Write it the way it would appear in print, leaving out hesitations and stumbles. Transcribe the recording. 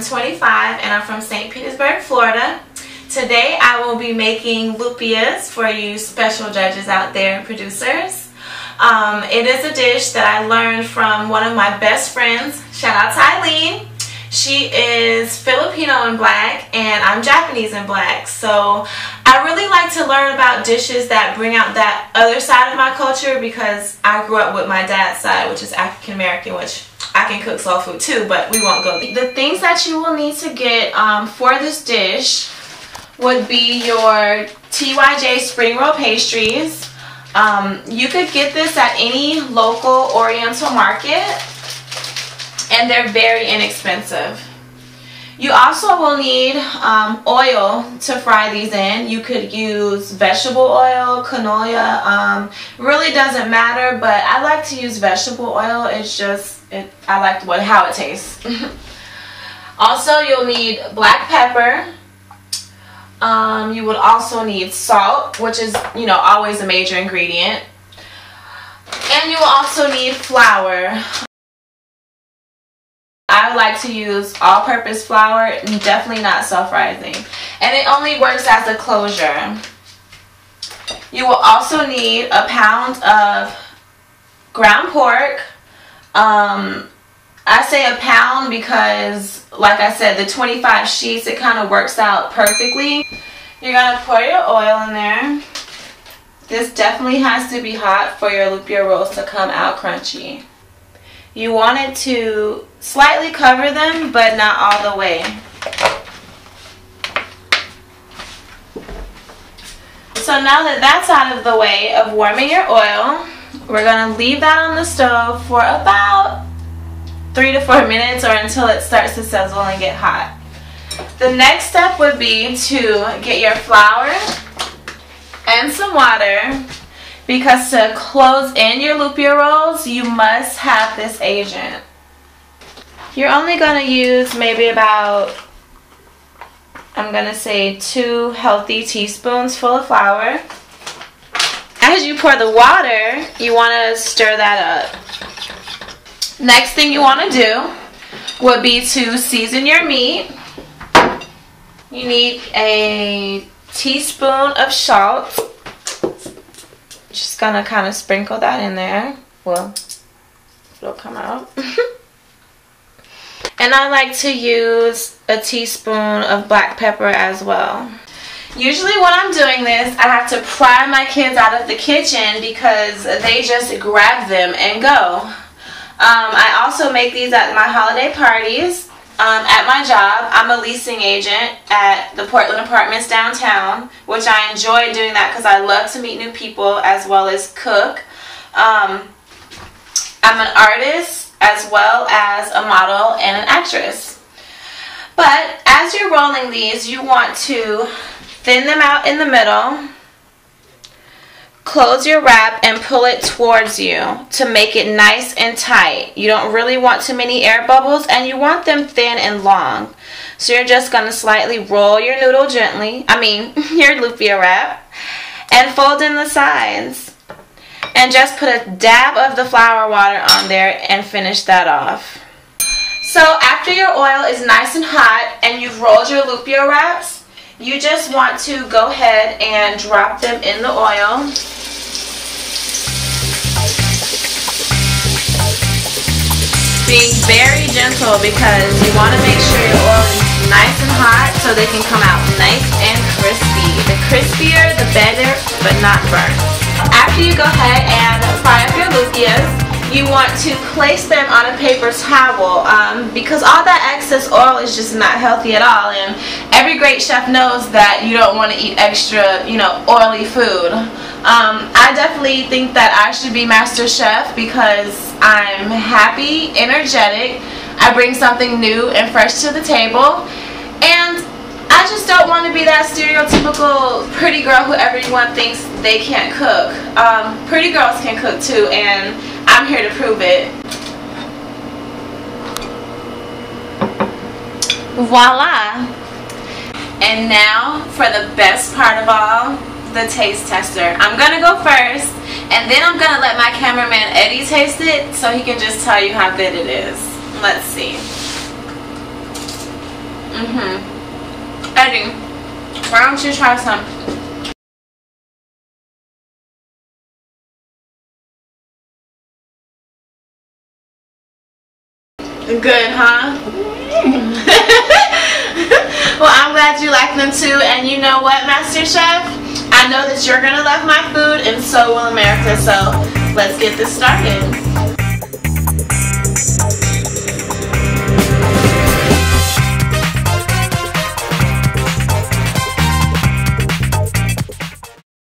25 and I'm from St. Petersburg, Florida. Today I will be making lupias for you special judges out there and producers. It is a dish that I learned from one of my best friends. Shout out to Eileen. She is Filipino and black and I'm Japanese and black. So I really like to learn about dishes that bring out that other side of my culture because I grew up with my dad's side, which is African American, which I can cook soul food too, but we won't go there. The things that you will need to get for this dish would be your TYJ spring roll pastries. You could get this at any local Oriental market and they're very inexpensive. You also will need oil to fry these in. You could use vegetable oil, canola, really doesn't matter, but I like to use vegetable oil. It's just, I like how it tastes. Also, you'll need black pepper. You would also need salt, which is, you know, always a major ingredient. And you will also need flour. I like to use all-purpose flour, definitely not self-rising. And it only works as a closure. You will also need a pound of ground pork. I say a pound because, like I said, the 25 sheets, it kind of works out perfectly. You're going to pour your oil in there. This definitely has to be hot for your lupia rolls to come out crunchy. You want it to slightly cover them, but not all the way. So now that that's out of the way of warming your oil, we're going to leave that on the stove for about 3 to 4 minutes or until it starts to sizzle and get hot. The next step would be to get your flour and some water, because to close in your lupia rolls, you must have this agent. You're only going to use maybe about, I'm going to say 2 healthy teaspoons full of flour. As you pour the water, you want to stir that up. Next thing you want to do would be to season your meat. You need a teaspoon of salt. Just gonna kind of sprinkle that in there. Well, it'll come out. And I like to use a teaspoon of black pepper as well. Usually when I'm doing this, I have to pry my kids out of the kitchen because they just grab them and go. I also make these at my holiday parties. At my job, I'm a leasing agent at the Portland Apartments downtown, which I enjoy doing that because I love to meet new people as well as cook. I'm an artist as well as a model and an actress. But as you're rolling these, you want to thin them out in the middle. Close your wrap and pull it towards you to make it nice and tight. You don't really want too many air bubbles and you want them thin and long. So you're just going to slightly roll your noodle gently, your lupia wrap, and fold in the sides. And just put a dab of the flour water on there and finish that off. So after your oil is nice and hot and you've rolled your lupia wraps, you just want to go ahead and drop them in the oil. Being very gentle because you want to make sure your oil is nice and hot so they can come out nice and crispy. The crispier, the better, but not burnt. After you go ahead and fry up your lupias, you want to place them on a paper towel because all that excess oil is just not healthy at all, and every great chef knows that you don't want to eat extra, oily food. I definitely think that I should be master chef because I'm happy, energetic, I bring something new and fresh to the table, and I just don't want to be that stereotypical pretty girl who everyone thinks they can't cook. Pretty girls can cook too, and I'm here to prove it. Voila! And now for the best part of all, the taste tester. I'm gonna go first, and then I'm gonna let my cameraman Eddie taste it so he can just tell you how good it is. Let's see. Eddie, why don't you try some? Good, huh? Well, I'm glad you like them too. And you know what, Master Chef? I know that you're gonna love my food, and so will America. So let's get this started.